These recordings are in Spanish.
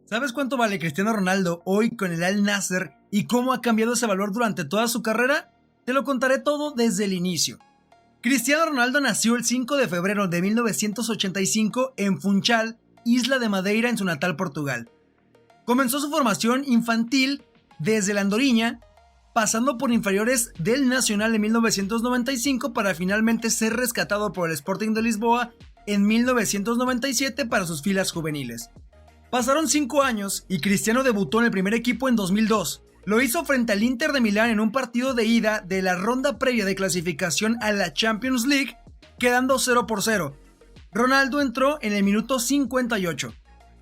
¿Sabes cuánto vale Cristiano Ronaldo hoy con el Al Nassr y cómo ha cambiado ese valor durante toda su carrera? Te lo contaré todo desde el inicio. Cristiano Ronaldo nació el 5 de febrero de 1985 en Funchal, Isla de Madeira, en su natal Portugal. Comenzó su formación infantil desde la Andorinha, pasando por inferiores del Nacional en 1995 para finalmente ser rescatado por el Sporting de Lisboa en 1997 para sus filas juveniles. Pasaron 5 años y Cristiano debutó en el primer equipo en 2002. Lo hizo frente al Inter de Milán en un partido de ida de la ronda previa de clasificación a la Champions League, quedando 0-0. Ronaldo entró en el minuto 58.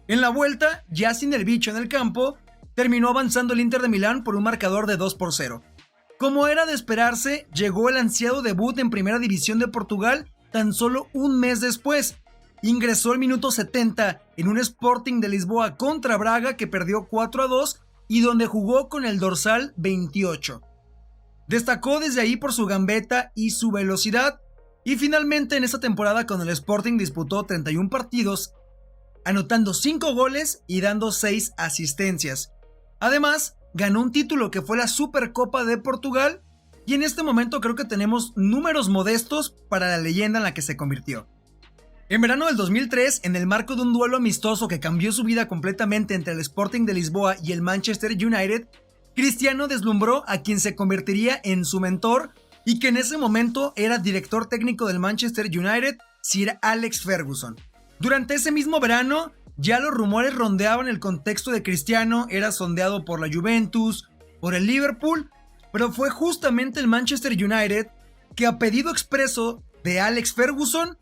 En la vuelta, ya sin el bicho en el campo, terminó avanzando el Inter de Milán por un marcador de 2-0. Como era de esperarse, llegó el ansiado debut en Primera División de Portugal tan solo un mes después. Ingresó al minuto 70 en un Sporting de Lisboa contra Braga que perdió 4-2 y donde jugó con el dorsal 28. Destacó desde ahí por su gambeta y su velocidad y finalmente en esta temporada con el Sporting disputó 31 partidos, anotando 5 goles y dando 6 asistencias. Además, ganó un título que fue la Supercopa de Portugal y en este momento creo que tenemos números modestos para la leyenda en la que se convirtió. En verano del 2003, en el marco de un duelo amistoso que cambió su vida completamente entre el Sporting de Lisboa y el Manchester United, Cristiano deslumbró a quien se convertiría en su mentor y que en ese momento era director técnico del Manchester United, Sir Alex Ferguson. Durante ese mismo verano, ya los rumores rondeaban el contexto de Cristiano, era sondeado por la Juventus, por el Liverpool, pero fue justamente el Manchester United que a pedido expreso de Alex Ferguson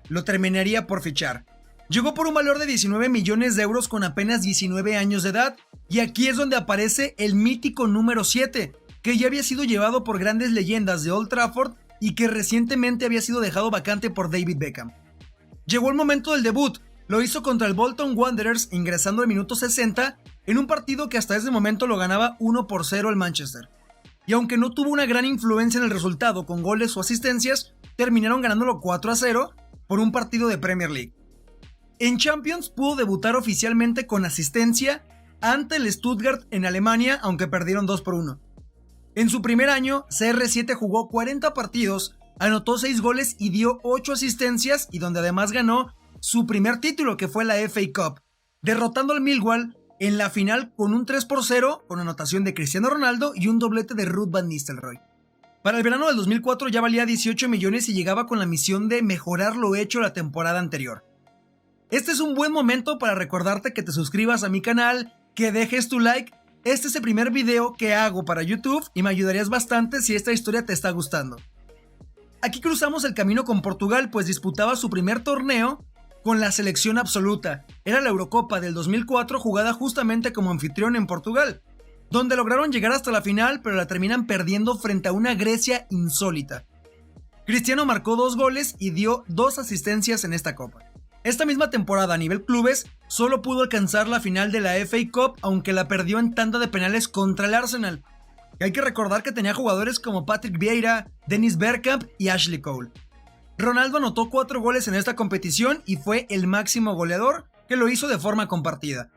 lo terminaría por fichar. Llegó por un valor de 19 millones de euros con apenas 19 años de edad, y aquí es donde aparece el mítico número 7, que ya había sido llevado por grandes leyendas de Old Trafford y que recientemente había sido dejado vacante por David Beckham. Llegó el momento del debut, lo hizo contra el Bolton Wanderers ingresando al minuto 60 en un partido que hasta ese momento lo ganaba 1-0 el Manchester. Y aunque no tuvo una gran influencia en el resultado con goles o asistencias, terminaron ganándolo 4-0 por un partido de Premier League. En Champions pudo debutar oficialmente con asistencia ante el Stuttgart en Alemania, aunque perdieron 2-1. En su primer año, CR7 jugó 40 partidos, anotó 6 goles y dio 8 asistencias, y donde además ganó su primer título, que fue la FA Cup, derrotando al Millwall en la final con un 3-0 con anotación de Cristiano Ronaldo y un doblete de Ruud van Nistelrooy. Para el verano del 2004 ya valía 18 millones y llegaba con la misión de mejorar lo hecho la temporada anterior. Este es un buen momento para recordarte que te suscribas a mi canal, que dejes tu like. Este es el primer video que hago para YouTube y me ayudarías bastante si esta historia te está gustando. Aquí cruzamos el camino con Portugal, pues disputaba su primer torneo con la selección absoluta. Era la Eurocopa del 2004 jugada justamente como anfitrión en Portugal, donde lograron llegar hasta la final, pero la terminan perdiendo frente a una Grecia insólita. Cristiano marcó 2 goles y dio 2 asistencias en esta copa. Esta misma temporada a nivel clubes, solo pudo alcanzar la final de la FA Cup, aunque la perdió en tanda de penales contra el Arsenal. Y hay que recordar que tenía jugadores como Patrick Vieira, Dennis Bergkamp y Ashley Cole. Ronaldo anotó 4 goles en esta competición y fue el máximo goleador, que lo hizo de forma compartida.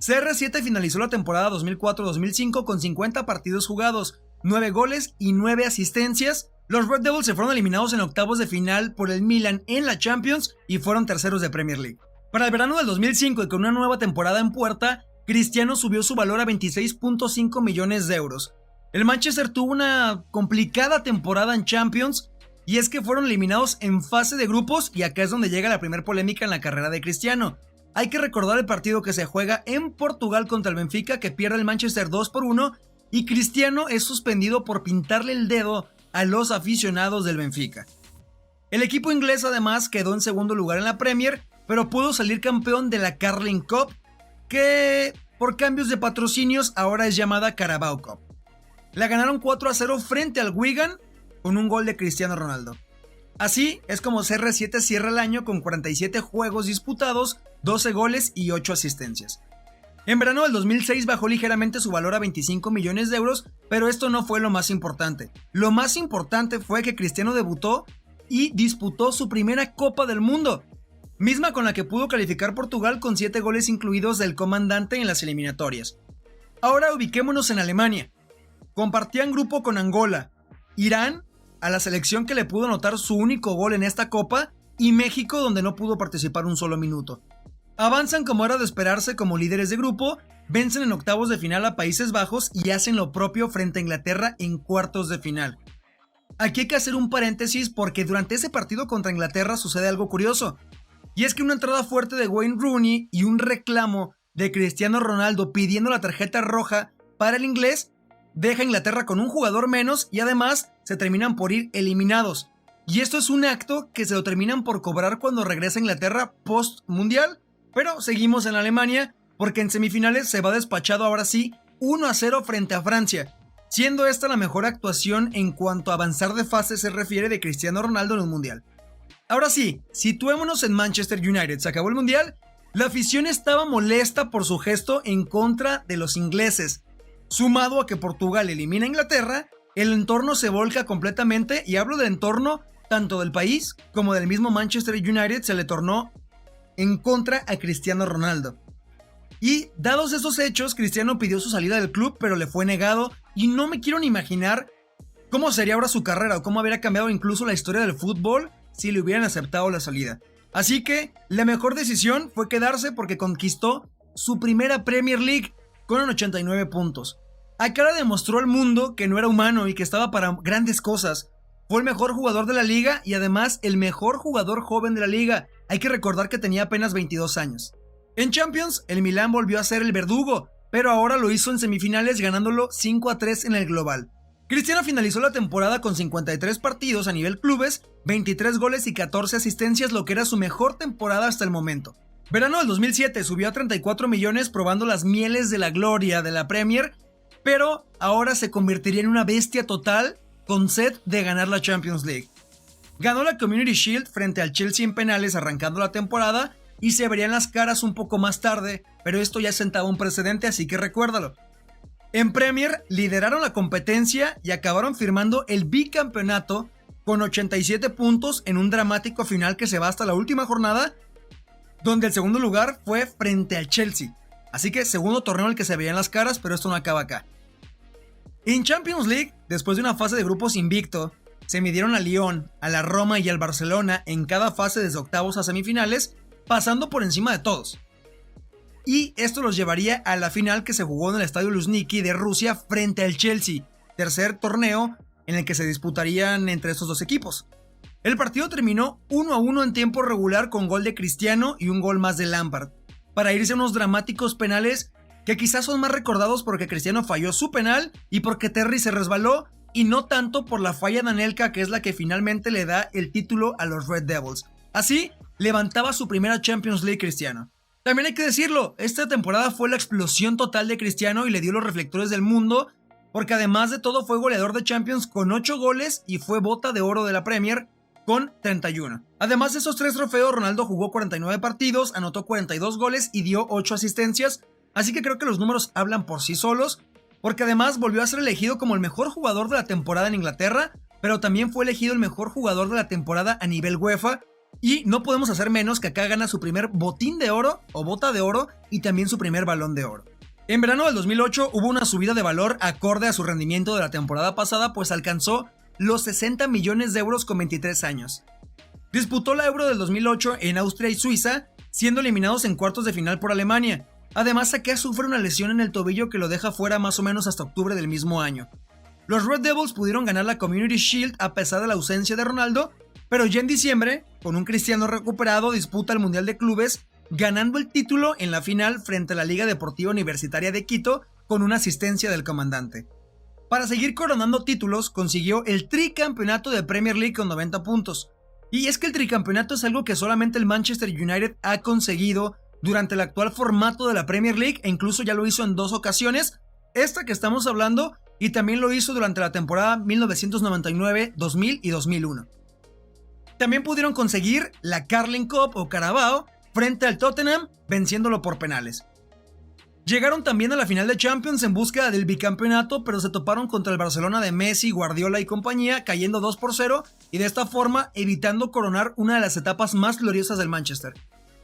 CR7 finalizó la temporada 2004-2005 con 50 partidos jugados, 9 goles y 9 asistencias. Los Red Devils se fueron eliminados en octavos de final por el Milan en la Champions y fueron terceros de Premier League. Para el verano del 2005 y con una nueva temporada en puerta, Cristiano subió su valor a 26.5 millones de euros. El Manchester tuvo una complicada temporada en Champions y es que fueron eliminados en fase de grupos, y acá es donde llega la primera polémica en la carrera de Cristiano. Hay que recordar el partido que se juega en Portugal contra el Benfica, que pierde el Manchester 2-1 y Cristiano es suspendido por pintarle el dedo a los aficionados del Benfica. El equipo inglés además quedó en segundo lugar en la Premier, pero pudo salir campeón de la Carling Cup, que por cambios de patrocinios ahora es llamada Carabao Cup. La ganaron 4-0 frente al Wigan con un gol de Cristiano Ronaldo. Así es como CR7 cierra el año con 47 juegos disputados, 12 goles y 8 asistencias. En verano del 2006 bajó ligeramente su valor a 25 millones de euros, pero esto no fue lo más importante. Lo más importante fue que Cristiano debutó y disputó su primera Copa del Mundo. misma con la que pudo calificar Portugal con 7 goles incluidos del comandante en las eliminatorias. Ahora ubiquémonos en Alemania. Compartían grupo con Angola, Irán, a la selección que le pudo anotar su único gol en esta copa, y México, donde no pudo participar un solo minuto. Avanzan como era de esperarse como líderes de grupo, vencen en octavos de final a Países Bajos y hacen lo propio frente a Inglaterra en cuartos de final. Aquí hay que hacer un paréntesis porque durante ese partido contra Inglaterra sucede algo curioso, y es que una entrada fuerte de Wayne Rooney y un reclamo de Cristiano Ronaldo pidiendo la tarjeta roja para el inglés deja a Inglaterra con un jugador menos y además se terminan por ir eliminados. Y esto es un acto que se lo terminan por cobrar cuando regresa a Inglaterra post mundial, pero seguimos en Alemania porque en semifinales se va despachado ahora sí 1-0 frente a Francia, siendo esta la mejor actuación en cuanto a avanzar de fase se refiere de Cristiano Ronaldo en un mundial. Ahora sí, situémonos en Manchester United. Se acabó el mundial. La afición estaba molesta por su gesto en contra de los ingleses. Sumado a que Portugal elimina a Inglaterra, el entorno se volca completamente, y hablo del entorno tanto del país como del mismo Manchester United se le tornó en contra a Cristiano Ronaldo. Y dados esos hechos, Cristiano pidió su salida del club, pero le fue negado, y no me quiero ni imaginar cómo sería ahora su carrera o cómo habría cambiado incluso la historia del fútbol si le hubieran aceptado la salida. Así que la mejor decisión fue quedarse porque conquistó su primera Premier League con 89 puntos. Acá demostró al mundo que no era humano y que estaba para grandes cosas. Fue el mejor jugador de la liga y además el mejor jugador joven de la liga. Hay que recordar que tenía apenas 22 años. En Champions, el Milán volvió a ser el verdugo, pero ahora lo hizo en semifinales ganándolo 5-3 en el global. Cristiano finalizó la temporada con 53 partidos a nivel clubes, 23 goles y 14 asistencias, lo que era su mejor temporada hasta el momento. Verano del 2007 subió a 34 millones probando las mieles de la gloria de la Premier, pero ahora se convertiría en una bestia total con sed de ganar la Champions League. Ganó la Community Shield frente al Chelsea en penales arrancando la temporada y se verían las caras un poco más tarde, pero esto ya sentaba un precedente, así que recuérdalo. En Premier lideraron la competencia y acabaron firmando el bicampeonato con 87 puntos en un dramático final que se va hasta la última jornada, donde el segundo lugar fue frente al Chelsea. Así que segundo torneo en el que se veían las caras, pero esto no acaba acá. En Champions League, después de una fase de grupos invicto, se midieron al Lyon, a la Roma y al Barcelona en cada fase desde octavos a semifinales, pasando por encima de todos. Y esto los llevaría a la final que se jugó en el estadio Luzhniki de Rusia frente al Chelsea, tercer torneo en el que se disputarían entre estos dos equipos. El partido terminó 1-1 en tiempo regular con gol de Cristiano y un gol más de Lampard, para irse a unos dramáticos penales que quizás son más recordados porque Cristiano falló su penal y porque Terry se resbaló, y no tanto por la falla de Anelka, que es la que finalmente le da el título a los Red Devils. Así, levantaba su primera Champions League Cristiano. También hay que decirlo, esta temporada fue la explosión total de Cristiano y le dio los reflectores del mundo, porque además de todo fue goleador de Champions con 8 goles y fue bota de oro de la Premier con 31. Además de esos 3 trofeos, Ronaldo jugó 49 partidos, anotó 42 goles y dio 8 asistencias, así que creo que los números hablan por sí solos, porque además volvió a ser elegido como el mejor jugador de la temporada en Inglaterra, pero también fue elegido el mejor jugador de la temporada a nivel UEFA. Y no podemos hacer menos que acá gana su primer botín de oro o bota de oro y también su primer balón de oro. En verano del 2008 hubo una subida de valor acorde a su rendimiento de la temporada pasada, pues alcanzó los 60 millones de euros con 23 años. Disputó la Euro del 2008 en Austria y Suiza, siendo eliminados en cuartos de final por Alemania. Además, Ake sufre una lesión en el tobillo que lo deja fuera más o menos hasta octubre del mismo año. Los Red Devils pudieron ganar la Community Shield a pesar de la ausencia de Ronaldo, pero ya en diciembre, con un Cristiano recuperado, disputa el Mundial de Clubes, ganando el título en la final frente a la Liga Deportiva Universitaria de Quito con una asistencia del comandante. Para seguir coronando títulos, consiguió el tricampeonato de Premier League con 90 puntos. Y es que el tricampeonato es algo que solamente el Manchester United ha conseguido durante el actual formato de la Premier League, e incluso ya lo hizo en 2 ocasiones, esta que estamos hablando, y también lo hizo durante la temporada 1999, 2000 y 2001. También pudieron conseguir la Carling Cup o Carabao frente al Tottenham, venciéndolo por penales. Llegaron también a la final de Champions en búsqueda del bicampeonato, pero se toparon contra el Barcelona de Messi, Guardiola y compañía, cayendo 2-0 y de esta forma evitando coronar una de las etapas más gloriosas del Manchester.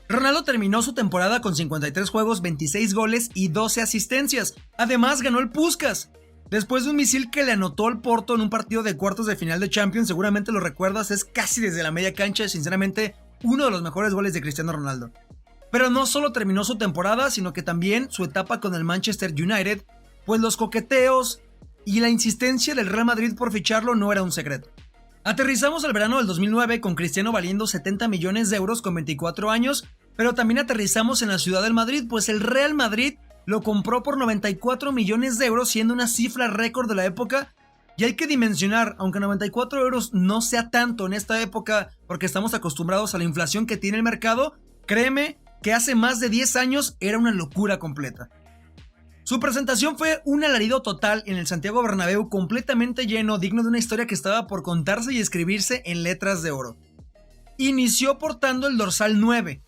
Ronaldo terminó su temporada con 53 juegos, 26 goles y 12 asistencias. Además ganó el Puskás. Después de un misil que le anotó al Porto en un partido de cuartos de final de Champions, seguramente lo recuerdas, es casi desde la media cancha, sinceramente uno de los mejores goles de Cristiano Ronaldo. Pero no solo terminó su temporada, sino que también su etapa con el Manchester United, pues los coqueteos y la insistencia del Real Madrid por ficharlo no era un secreto. Aterrizamos al verano del 2009 con Cristiano valiendo 70 millones de euros con 24 años, pero también aterrizamos en la ciudad del Madrid, pues el Real Madrid lo compró por 94 millones de euros, siendo una cifra récord de la época. Y hay que dimensionar, aunque 94 euros no sea tanto en esta época, porque estamos acostumbrados a la inflación que tiene el mercado, créeme que hace más de 10 años era una locura completa. Su presentación fue un alarido total en el Santiago Bernabéu, completamente lleno, digno de una historia que estaba por contarse y escribirse en letras de oro. Inició portando el dorsal 9,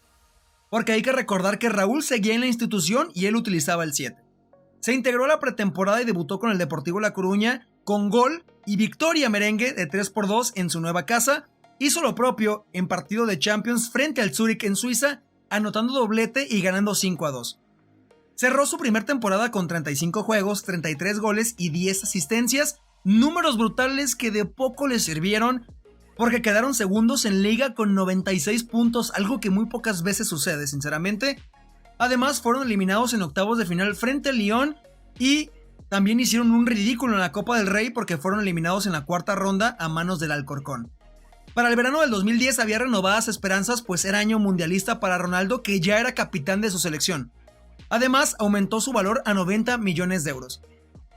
porque hay que recordar que Raúl seguía en la institución y él utilizaba el 7. Se integró a la pretemporada y debutó con el Deportivo La Coruña con gol y victoria merengue de 3-2 en su nueva casa. Hizo lo propio en partido de Champions frente al Zúrich en Suiza, anotando doblete y ganando 5-2. Cerró su primer temporada con 35 juegos, 33 goles y 10 asistencias, números brutales que de poco le sirvieron porque quedaron segundos en liga con 96 puntos, algo que muy pocas veces sucede, sinceramente. Además, fueron eliminados en octavos de final frente al Lyon y también hicieron un ridículo en la Copa del Rey porque fueron eliminados en la cuarta ronda a manos del Alcorcón. Para el verano del 2010 había renovadas esperanzas, pues era año mundialista para Ronaldo, que ya era capitán de su selección. Además, aumentó su valor a 90 millones de euros.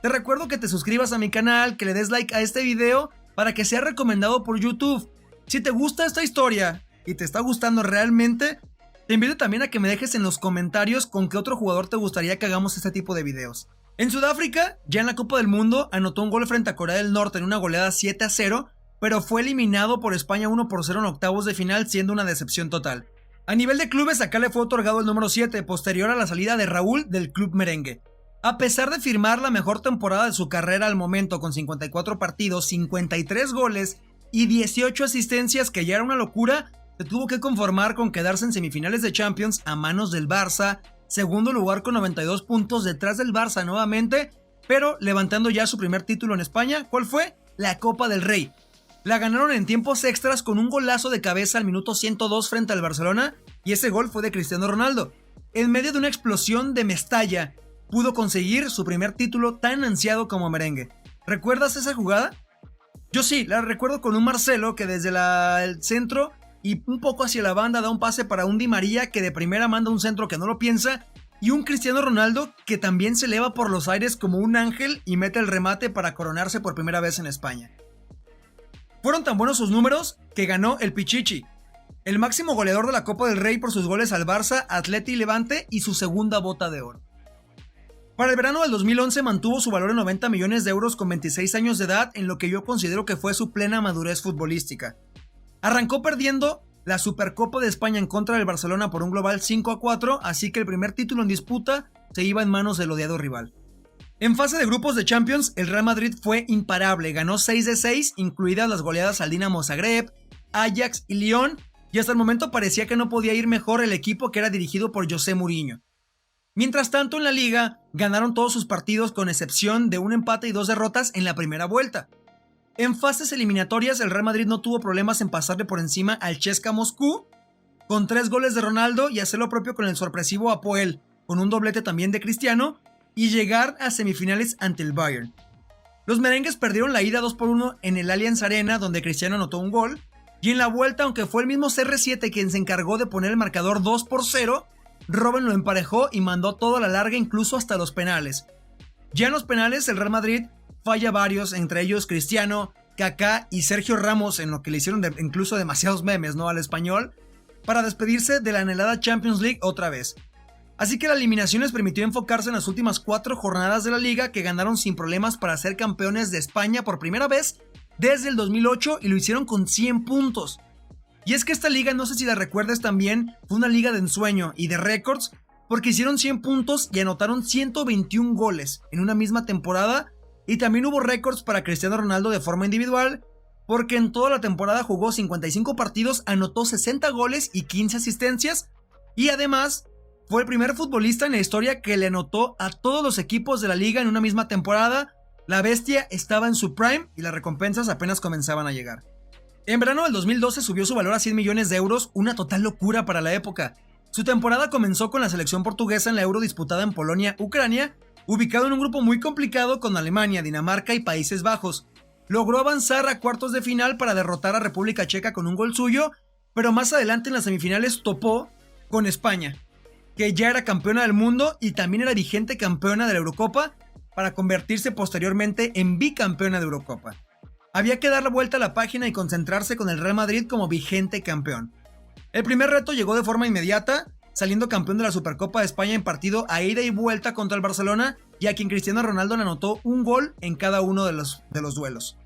Te recuerdo que te suscribas a mi canal, que le des like a este video para que sea recomendado por YouTube. Si te gusta esta historia y te está gustando realmente, te invito también a que me dejes en los comentarios con qué otro jugador te gustaría que hagamos este tipo de videos. En Sudáfrica, ya en la Copa del Mundo, anotó un gol frente a Corea del Norte en una goleada 7-0, pero fue eliminado por España 1-0 en octavos de final, siendo una decepción total. A nivel de clubes, acá le fue otorgado el número 7, posterior a la salida de Raúl del club merengue. A pesar de firmar la mejor temporada de su carrera al momento con 54 partidos, 53 goles y 18 asistencias, que ya era una locura, se tuvo que conformar con quedarse en semifinales de Champions a manos del Barça, segundo lugar con 92 puntos detrás del Barça nuevamente, pero levantando ya su primer título en España. ¿Cuál fue? La Copa del Rey. La ganaron en tiempos extras con un golazo de cabeza al minuto 102 frente al Barcelona, y ese gol fue de Cristiano Ronaldo. En medio de una explosión de Mestalla, pudo conseguir su primer título tan ansiado como merengue. ¿Recuerdas esa jugada? Yo sí, la recuerdo con un Marcelo que desde el centro y un poco hacia la banda da un pase para un Di María que de primera manda un centro que no lo piensa, y un Cristiano Ronaldo que también se eleva por los aires como un ángel y mete el remate para coronarse por primera vez en España. Fueron tan buenos sus números que ganó el Pichichi, el máximo goleador de la Copa del Rey por sus goles al Barça, Atleti y Levante, y su segunda bota de oro. Para el verano del 2011 mantuvo su valor en 90 millones de euros con 26 años de edad, en lo que yo considero que fue su plena madurez futbolística. Arrancó perdiendo la Supercopa de España en contra del Barcelona por un global 5-4, así que el primer título en disputa se iba en manos del odiado rival. En fase de grupos de Champions, el Real Madrid fue imparable, ganó 6 de 6, incluidas las goleadas al Dinamo Zagreb, Ajax y Lyon, y hasta el momento parecía que no podía ir mejor el equipo que era dirigido por José Mourinho. Mientras tanto, en la liga, ganaron todos sus partidos con excepción de un empate y 2 derrotas en la primera vuelta. En fases eliminatorias, el Real Madrid no tuvo problemas en pasarle por encima al CSKA Moscú, con 3 goles de Ronaldo, y hacer lo propio con el sorpresivo Apoel, con un doblete también de Cristiano, y llegar a semifinales ante el Bayern. Los merengues perdieron la ida 2-1 en el Allianz Arena, donde Cristiano anotó un gol, y en la vuelta, aunque fue el mismo CR7 quien se encargó de poner el marcador 2-0, Robben lo emparejó y mandó todo a la larga, incluso hasta los penales. Ya en los penales, el Real Madrid falla varios, entre ellos Cristiano, Kaká y Sergio Ramos, en lo que le hicieron incluso demasiados memes, ¿no?, al español, para despedirse de la anhelada Champions League otra vez. Así que la eliminación les permitió enfocarse en las últimas 4 jornadas de la liga, que ganaron sin problemas para ser campeones de España por primera vez desde el 2008, y lo hicieron con 100 puntos. Y es que esta liga, no sé si la recuerdas también, fue una liga de ensueño y de récords, porque hicieron 100 puntos y anotaron 121 goles en una misma temporada, y también hubo récords para Cristiano Ronaldo de forma individual, porque en toda la temporada jugó 55 partidos, anotó 60 goles y 15 asistencias, y además fue el primer futbolista en la historia que le anotó a todos los equipos de la liga en una misma temporada. La bestia estaba en su prime y las recompensas apenas comenzaban a llegar. En verano del 2012 subió su valor a 100 millones de euros, una total locura para la época. Su temporada comenzó con la selección portuguesa en la Euro disputada en Polonia, Ucrania, ubicado en un grupo muy complicado con Alemania, Dinamarca y Países Bajos. Logró avanzar a cuartos de final para derrotar a República Checa con un gol suyo, pero más adelante en las semifinales topó con España, que ya era campeona del mundo y también era vigente campeona de la Eurocopa, para convertirse posteriormente en bicampeona de Eurocopa. Había que dar la vuelta a la página y concentrarse con el Real Madrid como vigente campeón. El primer reto llegó de forma inmediata, saliendo campeón de la Supercopa de España en partido a ida y vuelta contra el Barcelona, y a quien Cristiano Ronaldo le anotó un gol en cada uno de los duelos.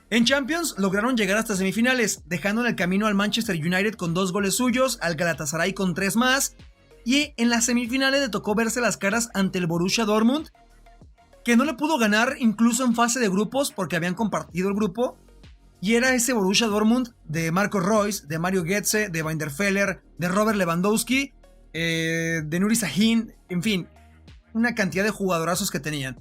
En Champions lograron llegar hasta semifinales, dejando en el camino al Manchester United con 2 goles suyos, al Galatasaray con 3 más, y en las semifinales le tocó verse las caras ante el Borussia Dortmund, que no le pudo ganar incluso en fase de grupos porque habían compartido el grupo, y era ese Borussia Dortmund de Marco Reus, de Mario Götze, de Van der Feller, de Robert Lewandowski, de Nuri Sahin, en fin, una cantidad de jugadorazos que tenían.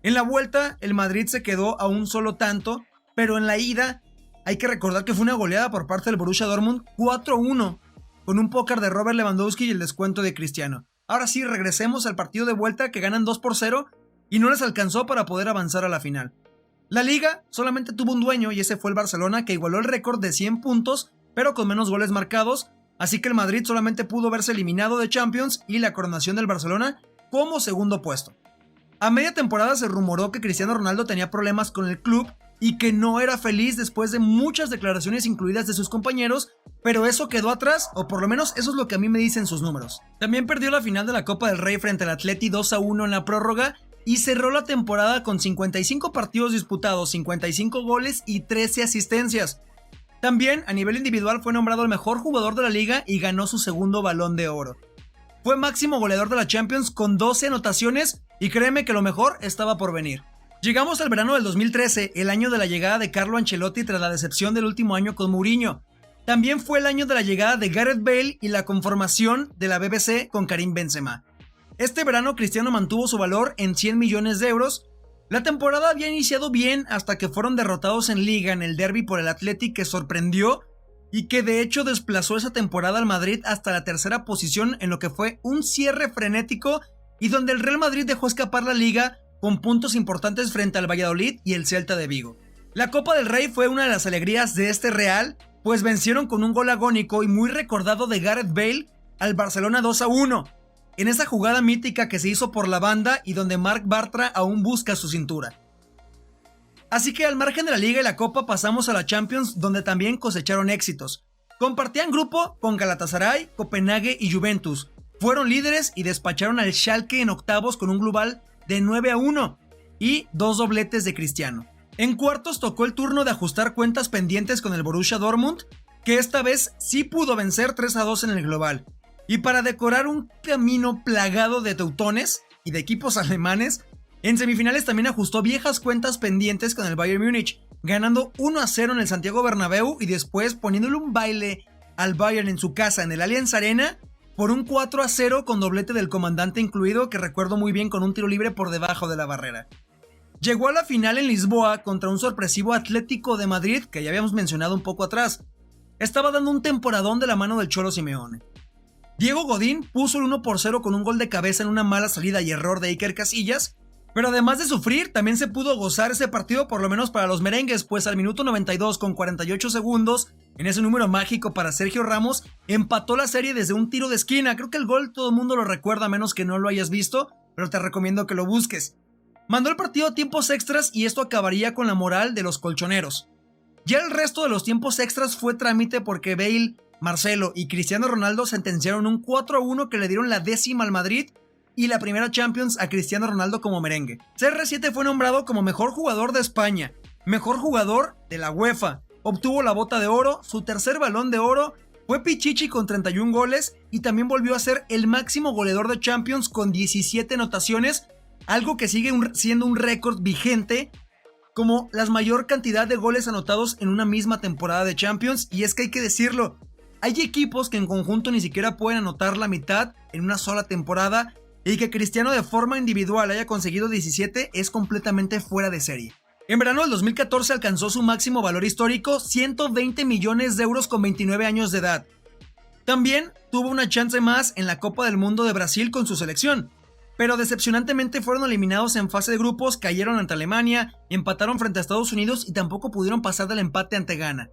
En la vuelta, el Madrid se quedó a un solo tanto, pero en la ida hay que recordar que fue una goleada por parte del Borussia Dortmund 4-1, con un póker de Robert Lewandowski y el descuento de Cristiano. Ahora sí, regresemos al partido de vuelta, que ganan 2-0 y no les alcanzó para poder avanzar a la final. La liga solamente tuvo un dueño y ese fue el Barcelona, que igualó el récord de 100 puntos, pero con menos goles marcados, así que el Madrid solamente pudo verse eliminado de Champions y la coronación del Barcelona como segundo puesto. A media temporada se rumoró que Cristiano Ronaldo tenía problemas con el club y que no era feliz después de muchas declaraciones incluidas de sus compañeros, pero eso quedó atrás, o por lo menos eso es lo que a mí me dicen sus números. También perdió la final de la Copa del Rey frente al Atleti 2-1 en la prórroga y cerró la temporada con 55 partidos disputados, 55 goles y 13 asistencias. También a nivel individual fue nombrado el mejor jugador de la liga y ganó su segundo Balón de Oro. Fue máximo goleador de la Champions con 12 anotaciones y créeme que lo mejor estaba por venir. Llegamos al verano del 2013, el año de la llegada de Carlo Ancelotti tras la decepción del último año con Mourinho. También fue el año de la llegada de Gareth Bale y la conformación de la BBC con Karim Benzema. Este verano Cristiano mantuvo su valor en 100 millones de euros. La temporada había iniciado bien hasta que fueron derrotados en Liga en el derbi por el Athletic, que sorprendió y que de hecho desplazó esa temporada al Madrid hasta la tercera posición en lo que fue un cierre frenético y donde el Real Madrid dejó escapar la Liga con puntos importantes frente al Valladolid y el Celta de Vigo. La Copa del Rey fue una de las alegrías de este Real, pues vencieron con un gol agónico y muy recordado de Gareth Bale al Barcelona 2-1, en esa jugada mítica que se hizo por la banda y donde Marc Bartra aún busca su cintura. Así que al margen de la Liga y la Copa pasamos a la Champions, donde también cosecharon éxitos. Compartían grupo con Galatasaray, Copenhague y Juventus. Fueron líderes y despacharon al Schalke en octavos con un global de 9-1 y 2 dobletes de Cristiano. En cuartos tocó el turno de ajustar cuentas pendientes con el Borussia Dortmund, que esta vez sí pudo vencer 3-2 en el global. Y para decorar un camino plagado de teutones y de equipos alemanes, en semifinales también ajustó viejas cuentas pendientes con el Bayern Múnich, ganando 1-0 en el Santiago Bernabéu y después poniéndole un baile al Bayern en su casa en el Allianz Arena por un 4-0 con doblete del comandante incluido, que recuerdo muy bien, con un tiro libre por debajo de la barrera. Llegó a la final en Lisboa contra un sorpresivo Atlético de Madrid que ya habíamos mencionado un poco atrás. Estaba dando un temporadón de la mano del Cholo Simeone. Diego Godín puso el 1-0 con un gol de cabeza en una mala salida y error de Iker Casillas, pero además de sufrir, también se pudo gozar ese partido, por lo menos para los merengues, pues al minuto 92 con 48 segundos, en ese número mágico para Sergio Ramos, empató la serie desde un tiro de esquina. Creo que el gol todo el mundo lo recuerda, a menos que no lo hayas visto, pero te recomiendo que lo busques. Mandó el partido a tiempos extras y esto acabaría con la moral de los colchoneros. Ya el resto de los tiempos extras fue trámite porque Bale, Marcelo y Cristiano Ronaldo sentenciaron un 4-1 que le dieron la 10ª al Madrid y la primera Champions a Cristiano Ronaldo como merengue. CR7 fue nombrado como mejor jugador de España, mejor jugador de la UEFA, obtuvo la bota de oro, su tercer Balón de Oro, fue Pichichi con 31 goles y también volvió a ser el máximo goleador de Champions con 17 anotaciones, algo que sigue siendo un récord vigente como la mayor cantidad de goles anotados en una misma temporada de Champions. Y es que hay que decirlo, Hay equipos que en conjunto ni siquiera pueden anotar la mitad en una sola temporada, y que Cristiano de forma individual haya conseguido 17 es completamente fuera de serie. En verano del 2014 alcanzó su máximo valor histórico, 120 millones de euros con 29 años de edad. También tuvo una chance más en la Copa del Mundo de Brasil con su selección, pero decepcionantemente fueron eliminados en fase de grupos, cayeron ante Alemania, empataron frente a Estados Unidos y tampoco pudieron pasar del empate ante Ghana.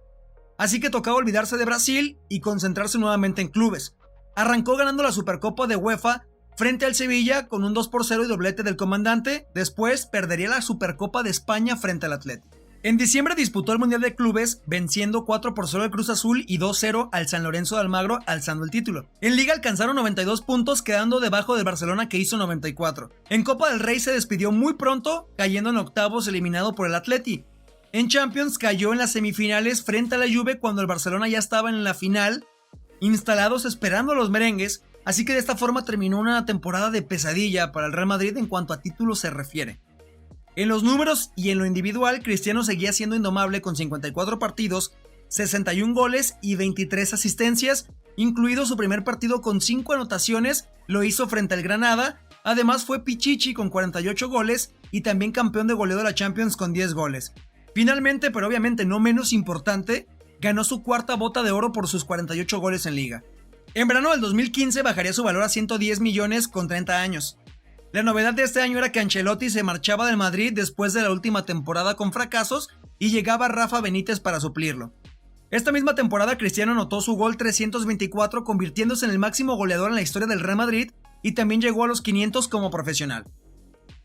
Así que tocaba olvidarse de Brasil y concentrarse nuevamente en clubes. Arrancó ganando la Supercopa de UEFA frente al Sevilla con un 2-0 y doblete del comandante. Después perdería la Supercopa de España frente al Athletic. En diciembre disputó el Mundial de Clubes, venciendo 4-0 al Cruz Azul y 2-0 al San Lorenzo de Almagro, alzando el título. En Liga alcanzaron 92 puntos, quedando debajo del Barcelona, que hizo 94. En Copa del Rey se despidió muy pronto, cayendo en octavos, eliminado por el Athletic. En Champions cayó en las semifinales frente a la Juve cuando el Barcelona ya estaba en la final, instalados esperando a los merengues, así que de esta forma terminó una temporada de pesadilla para el Real Madrid en cuanto a títulos se refiere. En los números y en lo individual, Cristiano seguía siendo indomable con 54 partidos, 61 goles y 23 asistencias, incluido su primer partido con 5 anotaciones, lo hizo frente al Granada. Además fue Pichichi con 48 goles y también campeón de goleo de la Champions con 10 goles. Finalmente, pero obviamente no menos importante, ganó su cuarta bota de oro por sus 48 goles en Liga. En verano del 2015 bajaría su valor a 110 millones con 30 años. La novedad de este año era que Ancelotti se marchaba del Madrid después de la última temporada con fracasos y llegaba Rafa Benítez para suplirlo. Esta misma temporada Cristiano anotó su gol 324, convirtiéndose en el máximo goleador en la historia del Real Madrid, y también llegó a los 500 como profesional.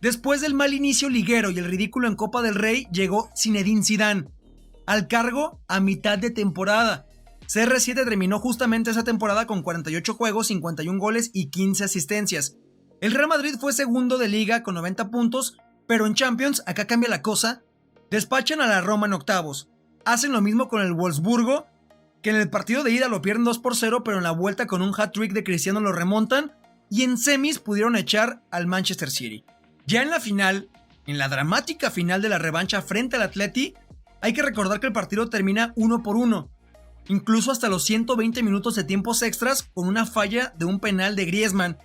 Después del mal inicio liguero y el ridículo en Copa del Rey, llegó Zinedine Zidane al cargo a mitad de temporada. CR7 terminó justamente esa temporada con 48 juegos, 51 goles y 15 asistencias. El Real Madrid fue segundo de Liga con 90 puntos, pero en Champions acá cambia la cosa. Despachan a la Roma en octavos. Hacen lo mismo con el Wolfsburgo, que en el partido de ida lo pierden 2-0, pero en la vuelta con un hat-trick de Cristiano lo remontan, y en semis pudieron echar al Manchester City. Ya en la final, en la dramática final de la revancha frente al Atleti, hay que recordar que el partido termina 1-1, incluso hasta los 120 minutos de tiempos extras con una falla de un penal de Griezmann.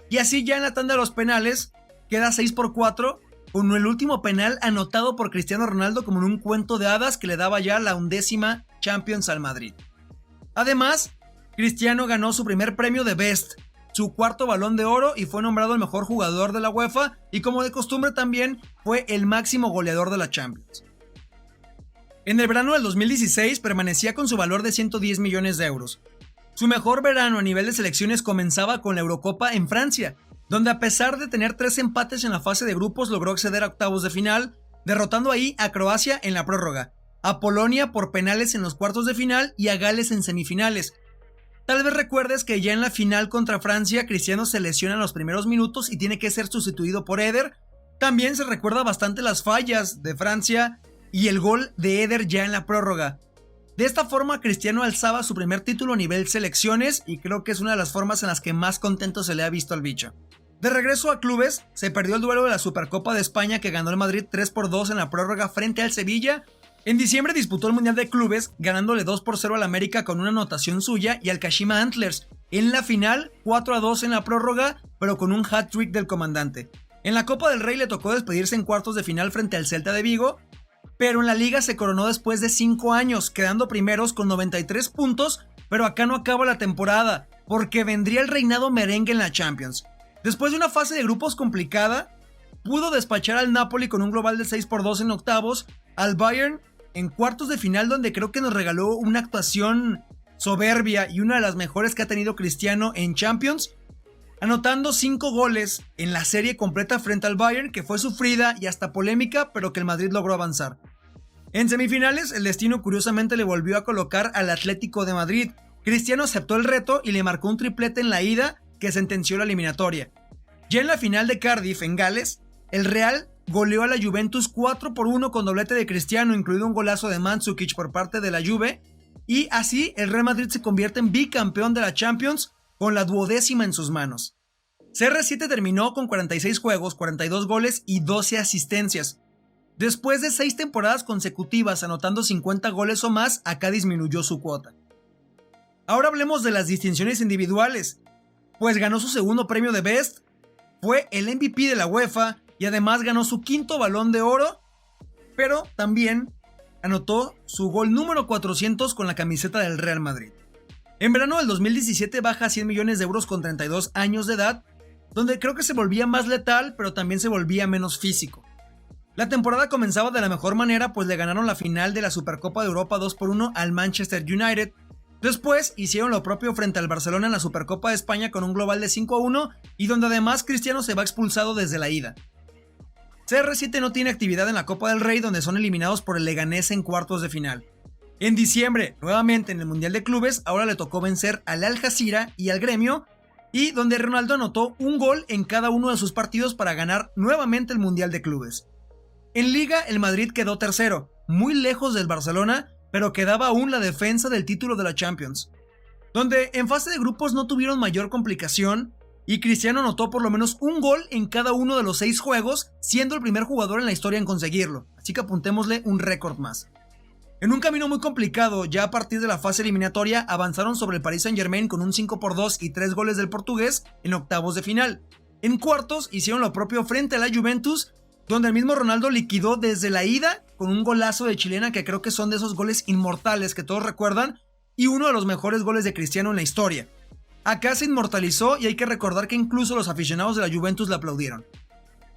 Y así ya en la tanda de los penales queda 6-4, con el último penal anotado por Cristiano Ronaldo como en un cuento de hadas que le daba ya la 11ª Champions al Madrid. Además, Cristiano ganó su primer premio de Best, su cuarto Balón de Oro, y fue nombrado el mejor jugador de la UEFA, y como de costumbre también fue el máximo goleador de la Champions. En el verano del 2016 permanecía con su valor de 110 millones de euros. Su mejor verano a nivel de selecciones comenzaba con la Eurocopa en Francia, donde a pesar de tener 3 empates en la fase de grupos logró acceder a octavos de final, derrotando ahí a Croacia en la prórroga, a Polonia por penales en los cuartos de final y a Gales en semifinales. Tal vez recuerdes que ya en la final contra Francia, Cristiano se lesiona en los primeros minutos y tiene que ser sustituido por Eder. También se recuerda bastante las fallas de Francia y el gol de Eder ya en la prórroga. De esta forma, Cristiano alzaba su primer título a nivel selecciones, y creo que es una de las formas en las que más contento se le ha visto al bicho. De regreso a clubes, se perdió el duelo de la Supercopa de España que ganó el Madrid 3-2 en la prórroga frente al Sevilla. En diciembre disputó el Mundial de Clubes, ganándole 2-0 al América con una anotación suya y al Kashima Antlers. En la final, 4-2 en la prórroga, pero con un hat-trick del comandante. En la Copa del Rey le tocó despedirse en cuartos de final frente al Celta de Vigo, pero en la Liga se coronó después de 5 años, quedando primeros con 93 puntos, pero acá no acaba la temporada, porque vendría el reinado merengue en la Champions. Después de una fase de grupos complicada, pudo despachar al Napoli con un global de 6-2 en octavos, al Bayern en cuartos de final, donde creo que nos regaló una actuación soberbia y una de las mejores que ha tenido Cristiano en Champions, anotando 5 goles en la serie completa frente al Bayern, que fue sufrida y hasta polémica, pero que el Madrid logró avanzar. En semifinales, el destino curiosamente le volvió a colocar al Atlético de Madrid. Cristiano aceptó el reto y le marcó un triplete en la ida que sentenció la eliminatoria. Ya en la final de Cardiff, en Gales, el Real goleó a la Juventus 4-1 con doblete de Cristiano, incluido un golazo de Mandzukic por parte de la Juve, y así el Real Madrid se convierte en bicampeón de la Champions con la 12ª en sus manos. CR7 terminó con 46 juegos, 42 goles y 12 asistencias. Después de 6 temporadas consecutivas anotando 50 goles o más, acá disminuyó su cuota. Ahora hablemos de las distinciones individuales, pues ganó su segundo premio de Best, fue el MVP de la UEFA y además ganó su quinto Balón de Oro, pero también anotó su gol número 400 con la camiseta del Real Madrid. En verano del 2017 baja a 100 millones de euros con 32 años de edad, donde creo que se volvía más letal, pero también se volvía menos físico. La temporada comenzaba de la mejor manera, pues le ganaron la final de la Supercopa de Europa 2-1 al Manchester United. Después hicieron lo propio frente al Barcelona en la Supercopa de España con un global de 5-1 y donde además Cristiano se va expulsado desde la ida. CR7 no tiene actividad en la Copa del Rey, donde son eliminados por el Leganés en cuartos de final. En diciembre, nuevamente en el Mundial de Clubes, ahora le tocó vencer al Al Jazeera y al Gremio, y donde Ronaldo anotó un gol en cada uno de sus partidos para ganar nuevamente el Mundial de Clubes. En Liga, el Madrid quedó tercero, muy lejos del Barcelona, pero quedaba aún la defensa del título de la Champions, donde en fase de grupos no tuvieron mayor complicación, y Cristiano anotó por lo menos un gol en cada uno de los 6 juegos, siendo el primer jugador en la historia en conseguirlo, así que apuntémosle un récord más. En un camino muy complicado, ya a partir de la fase eliminatoria, avanzaron sobre el Paris Saint-Germain con un 5-2 y 3 goles del portugués en octavos de final. En cuartos hicieron lo propio frente a la Juventus, donde el mismo Ronaldo liquidó desde la ida con un golazo de chilena que creo que son de esos goles inmortales que todos recuerdan, y uno de los mejores goles de Cristiano en la historia. Acá se inmortalizó y hay que recordar que incluso los aficionados de la Juventus le aplaudieron.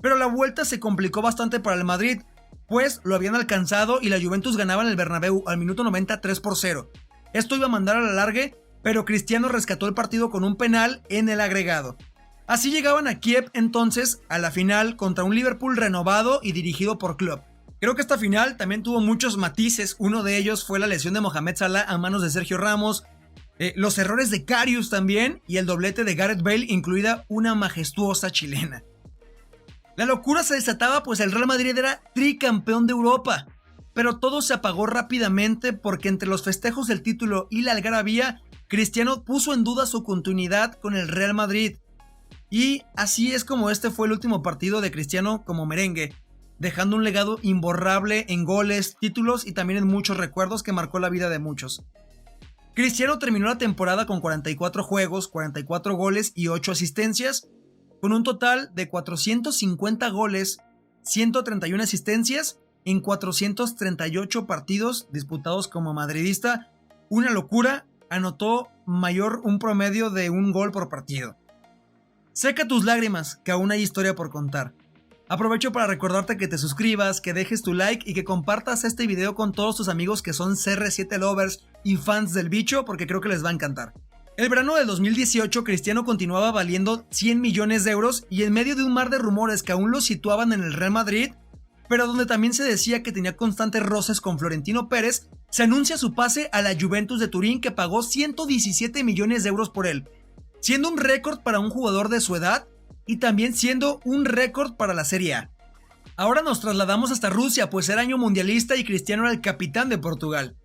Pero la vuelta se complicó bastante para el Madrid, pues lo habían alcanzado y la Juventus ganaba en el Bernabéu al minuto 90 3-0. Esto iba a mandar a la largue, pero Cristiano rescató el partido con un penal en el agregado. Así llegaban a Kiev entonces a la final contra un Liverpool renovado y dirigido por Klopp. Creo que esta final también tuvo muchos matices, uno de ellos fue la lesión de Mohamed Salah a manos de Sergio Ramos, los errores de Karius también y el doblete de Gareth Bale, incluida una majestuosa chilena. La locura se desataba, pues el Real Madrid era tricampeón de Europa, pero todo se apagó rápidamente porque entre los festejos del título y la algarabía, Cristiano puso en duda su continuidad con el Real Madrid. Y así es como este fue el último partido de Cristiano como merengue, dejando un legado imborrable en goles, títulos y también en muchos recuerdos que marcó la vida de muchos. Cristiano terminó la temporada con 44 juegos, 44 goles y 8 asistencias, con un total de 450 goles, 131 asistencias en 438 partidos disputados como madridista. Una locura, anotó un promedio de un gol por partido. Seca tus lágrimas, que aún hay historia por contar. Aprovecho para recordarte que te suscribas, que dejes tu like y que compartas este video con todos tus amigos que son CR7 lovers y fans del bicho, porque creo que les va a encantar. El verano del 2018, Cristiano continuaba valiendo 100 millones de euros y en medio de un mar de rumores que aún lo situaban en el Real Madrid, pero donde también se decía que tenía constantes roces con Florentino Pérez, se anuncia su pase a la Juventus de Turín, que pagó 117 millones de euros por él, siendo un récord para un jugador de su edad y también siendo un récord para la Serie A. Ahora nos trasladamos hasta Rusia, pues era año mundialista y Cristiano era el capitán de Portugal.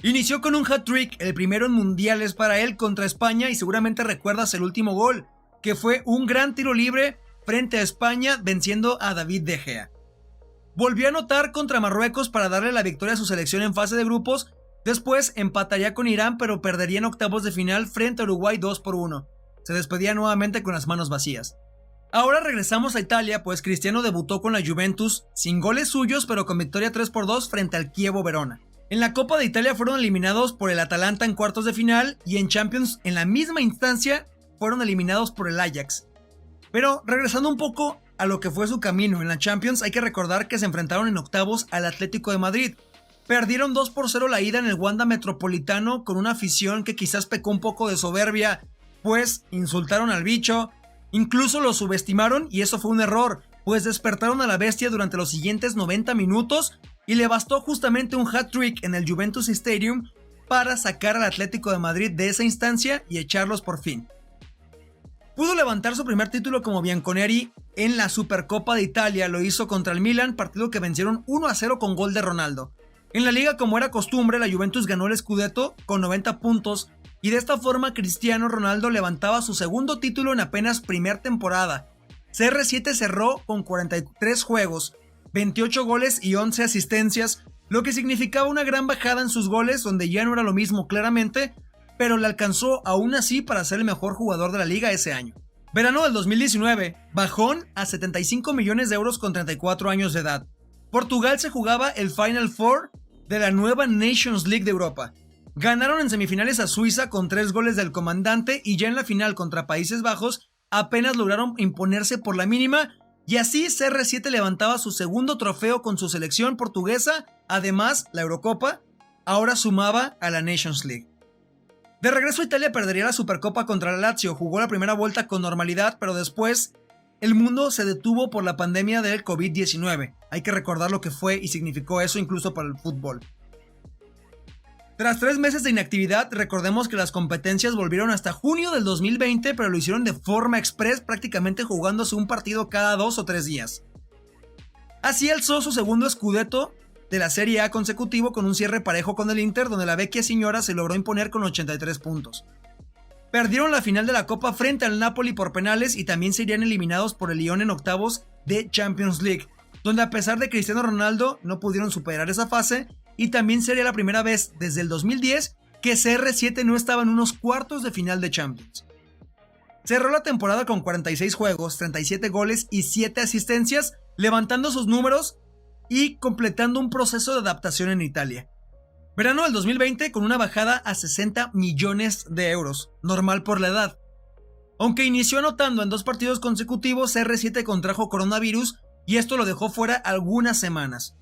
Inició con un hat-trick, el primero en mundiales para él contra España, y seguramente recuerdas el último gol, que fue un gran tiro libre frente a España venciendo a David De Gea. Volvió a anotar contra Marruecos para darle la victoria a su selección en fase de grupos, después empataría con Irán pero perdería en octavos de final frente a Uruguay 2-1. Se despedía nuevamente con las manos vacías. Ahora regresamos a Italia, pues Cristiano debutó con la Juventus, sin goles suyos pero con victoria 3-2 frente al Chievo Verona. En la Copa de Italia fueron eliminados por el Atalanta en cuartos de final y en Champions en la misma instancia fueron eliminados por el Ajax. Pero regresando un poco a lo que fue su camino en la Champions, hay que recordar que se enfrentaron en octavos al Atlético de Madrid. Perdieron 2-0 la ida en el Wanda Metropolitano con una afición que quizás pecó un poco de soberbia, pues insultaron al bicho, incluso lo subestimaron y eso fue un error, pues despertaron a la bestia durante los siguientes 90 minutos y le bastó justamente un hat-trick en el Juventus Stadium para sacar al Atlético de Madrid de esa instancia y echarlos por fin. Pudo levantar su primer título como bianconeri en la Supercopa de Italia, lo hizo contra el Milan, partido que vencieron 1-0 con gol de Ronaldo. En la liga, como era costumbre, la Juventus ganó el Scudetto con 90 puntos y de esta forma Cristiano Ronaldo levantaba su segundo título en apenas primera temporada. CR7 cerró con 43 juegos, 28 goles y 11 asistencias, lo que significaba una gran bajada en sus goles, donde ya no era lo mismo claramente, pero le alcanzó aún así para ser el mejor jugador de la liga ese año. Verano del 2019, bajón a 75 millones de euros con 34 años de edad. Portugal se jugaba el Final Four de la nueva Nations League de Europa. Ganaron en semifinales a Suiza con 3 goles del comandante y ya en la final contra Países Bajos apenas lograron imponerse por la mínima y así CR7 levantaba su segundo trofeo con su selección portuguesa, además la Eurocopa, ahora sumaba a la Nations League. De regreso a Italia perdería la Supercopa contra la Lazio, jugó la primera vuelta con normalidad, pero después el mundo se detuvo por la pandemia del COVID-19. Hay que recordar lo que fue y significó eso incluso para el fútbol. Tras 3 meses de inactividad, recordemos que las competencias volvieron hasta junio del 2020, pero lo hicieron de forma express, prácticamente jugándose un partido cada 2 o 3 días. Así alzó su segundo scudetto de la Serie A consecutivo con un cierre parejo con el Inter, donde la vecchia signora se logró imponer con 83 puntos. Perdieron la final de la Copa frente al Napoli por penales y también serían eliminados por el Lyon en octavos de Champions League, donde a pesar de Cristiano Ronaldo no pudieron superar esa fase y también sería la primera vez desde el 2010 que CR7 no estaba en unos cuartos de final de Champions. Cerró la temporada con 46 juegos, 37 goles y 7 asistencias, levantando sus números y completando un proceso de adaptación en Italia. Verano del 2020 con una bajada a 60 millones de euros, normal por la edad. Aunque inició anotando en 2 partidos consecutivos, CR7 contrajo coronavirus y esto lo dejó fuera algunas semanas.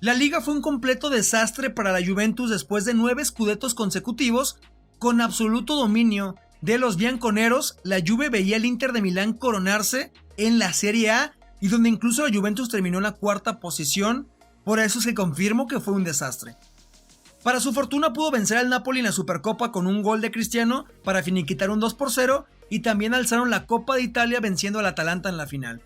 La liga fue un completo desastre para la Juventus después de 9 scudettos consecutivos. Con absoluto dominio de los bianconeros, la Juve veía al Inter de Milán coronarse en la Serie A y donde incluso la Juventus terminó en la 4ª posición, por eso se confirmó que fue un desastre. Para su fortuna pudo vencer al Napoli en la Supercopa con un gol de Cristiano para finiquitar un 2-0 y también alzaron la Copa de Italia venciendo al Atalanta en la final.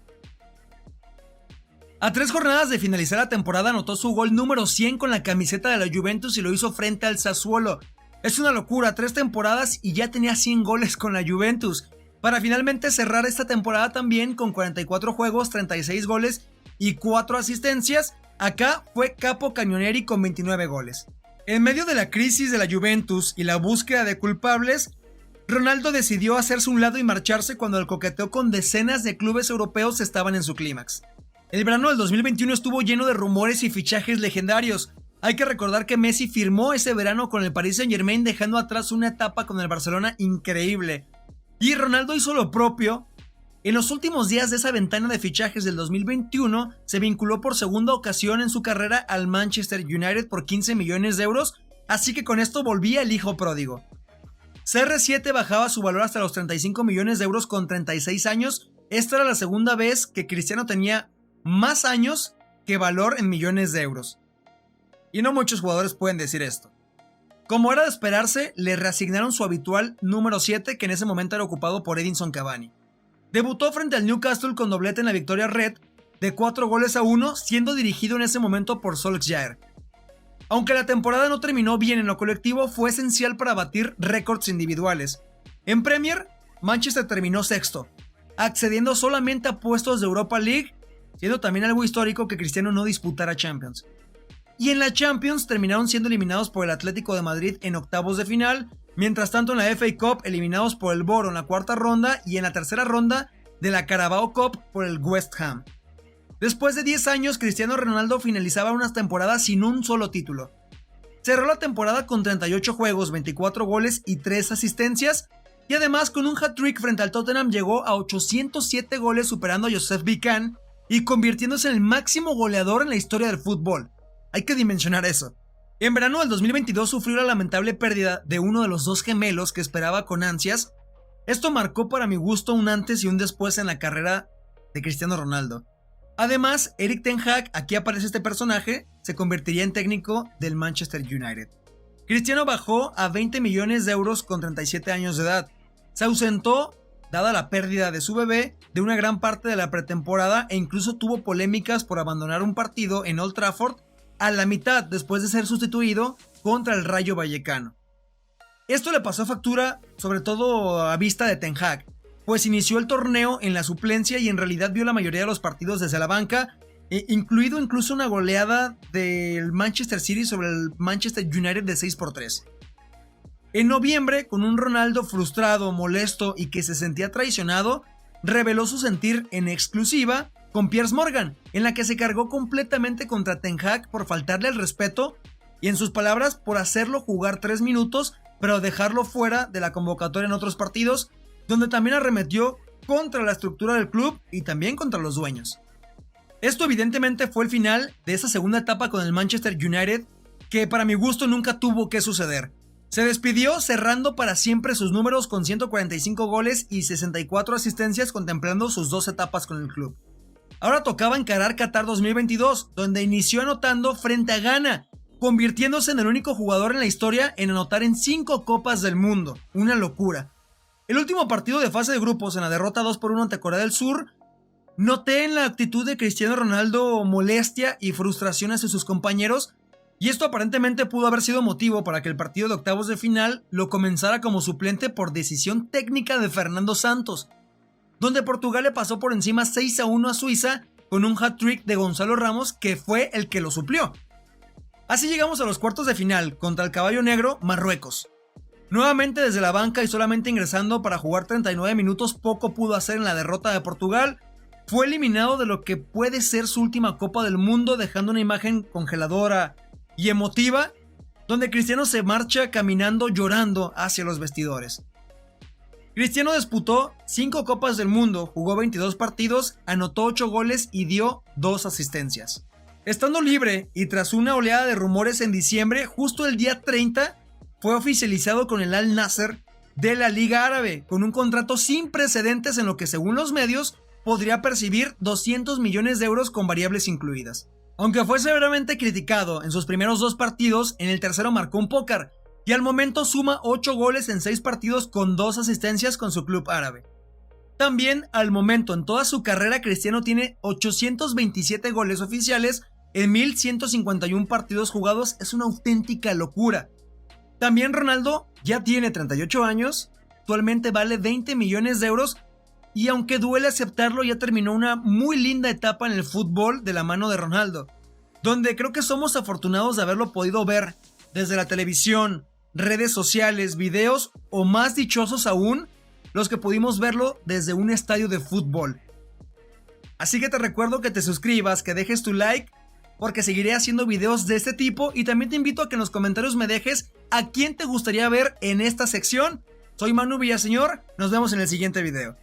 A 3 jornadas de finalizar la temporada anotó su gol número 100 con la camiseta de la Juventus y lo hizo frente al Sassuolo. Es una locura, 3 temporadas y ya tenía 100 goles con la Juventus, para finalmente cerrar esta temporada también con 44 juegos, 36 goles y 4 asistencias. Acá fue capo cañoneri con 29 goles. En medio de la crisis de la Juventus y la búsqueda de culpables, Ronaldo decidió hacerse un lado y marcharse cuando el coqueteo con decenas de clubes europeos estaban en su clímax. El verano del 2021 estuvo lleno de rumores y fichajes legendarios. Hay que recordar que Messi firmó ese verano con el Paris Saint-Germain, dejando atrás una etapa con el Barcelona increíble. Y Ronaldo hizo lo propio. En los últimos días de esa ventana de fichajes del 2021, se vinculó por segunda ocasión en su carrera al Manchester United por 15 millones de euros, así que con esto volvía el hijo pródigo. CR7 bajaba su valor hasta los 35 millones de euros con 36 años. Esta era la segunda vez que Cristiano tenía más años que valor en millones de euros. Y no muchos jugadores pueden decir esto. Como era de esperarse, le reasignaron su habitual número 7, que en ese momento era ocupado por Edinson Cavani. Debutó frente al Newcastle con doblete en la victoria red de 4-1, siendo dirigido en ese momento por Solskjaer. Aunque la temporada no terminó bien en lo colectivo, fue esencial para batir récords individuales. En Premier, Manchester terminó sexto, accediendo solamente a puestos de Europa League, siendo también algo histórico que Cristiano no disputara Champions. Y en la Champions terminaron siendo eliminados por el Atlético de Madrid en octavos de final, mientras tanto en la FA Cup eliminados por el Boro en la 4ª ronda y en la 3ª ronda de la Carabao Cup por el West Ham. Después de 10 años, Cristiano Ronaldo finalizaba unas temporadas sin un solo título. Cerró la temporada con 38 juegos, 24 goles y 3 asistencias, y además con un hat-trick frente al Tottenham llegó a 807 goles superando a Joseph Bican y convirtiéndose en el máximo goleador en la historia del fútbol. Hay que dimensionar eso. En verano del 2022 sufrió la lamentable pérdida de uno de los 2 gemelos que esperaba con ansias. Esto marcó para mi gusto un antes y un después en la carrera de Cristiano Ronaldo. Además, Erik ten Hag, aquí aparece este personaje, se convertiría en técnico del Manchester United. Cristiano bajó a 20 millones de euros con 37 años de edad. Se ausentó, dada la pérdida de su bebé, de una gran parte de la pretemporada e incluso tuvo polémicas por abandonar un partido en Old Trafford a la mitad después de ser sustituido contra el Rayo Vallecano. Esto le pasó factura sobre todo a vista de ten Hag, pues inició el torneo en la suplencia y en realidad vio la mayoría de los partidos desde la banca, incluido incluso una goleada del Manchester City sobre el Manchester United de 6-3. En noviembre, con un Ronaldo frustrado, molesto y que se sentía traicionado, reveló su sentir en exclusiva con Piers Morgan, en la que se cargó completamente contra Ten Hag por faltarle el respeto y, en sus palabras, por hacerlo jugar 3 minutos, pero dejarlo fuera de la convocatoria en otros partidos, donde también arremetió contra la estructura del club y también contra los dueños. Esto evidentemente fue el final de esa segunda etapa con el Manchester United, que para mi gusto nunca tuvo que suceder. Se despidió cerrando para siempre sus números con 145 goles y 64 asistencias, contemplando sus 2 etapas con el club. Ahora tocaba encarar Qatar 2022, donde inició anotando frente a Ghana, convirtiéndose en el único jugador en la historia en anotar en 5 Copas del Mundo. Una locura. El último partido de fase de grupos, en la derrota 2-1 ante Corea del Sur, noté en la actitud de Cristiano Ronaldo molestia y frustración hacia sus compañeros, y esto aparentemente pudo haber sido motivo para que el partido de octavos de final lo comenzara como suplente por decisión técnica de Fernando Santos, donde Portugal le pasó por encima 6-1 a Suiza con un hat-trick de Gonzalo Ramos, que fue el que lo suplió. Así llegamos a los cuartos de final contra el caballo negro, Marruecos. Nuevamente desde la banca y solamente ingresando para jugar 39 minutos, poco pudo hacer en la derrota de Portugal. Fue eliminado de lo que puede ser su última Copa del Mundo, dejando una imagen congeladora y emotiva, donde Cristiano se marcha caminando llorando hacia los vestidores. Cristiano disputó 5 Copas del Mundo, jugó 22 partidos, anotó 8 goles y dio 2 asistencias. Estando libre y tras una oleada de rumores en diciembre, justo el día 30 fue oficializado con el Al-Nassr de la Liga Árabe, con un contrato sin precedentes en lo que, según los medios, podría percibir 200 millones de euros con variables incluidas. Aunque fue severamente criticado en sus primeros 2 partidos, en el tercero marcó un póker y al momento suma 8 goles en 6 partidos con 2 asistencias con su club árabe. También al momento en toda su carrera, Cristiano tiene 827 goles oficiales en 1151 partidos jugados. Es una auténtica locura. También Ronaldo ya tiene 38 años, actualmente vale 20 millones de euros y, aunque duele aceptarlo, ya terminó una muy linda etapa en el fútbol de la mano de Ronaldo, donde creo que somos afortunados de haberlo podido ver desde la televisión, redes sociales, videos, o más dichosos aún los que pudimos verlo desde un estadio de fútbol. Así que te recuerdo que te suscribas, que dejes tu like, porque seguiré haciendo videos de este tipo, y también te invito a que en los comentarios me dejes a quién te gustaría ver en esta sección. Soy Manu Villaseñor, nos vemos en el siguiente video.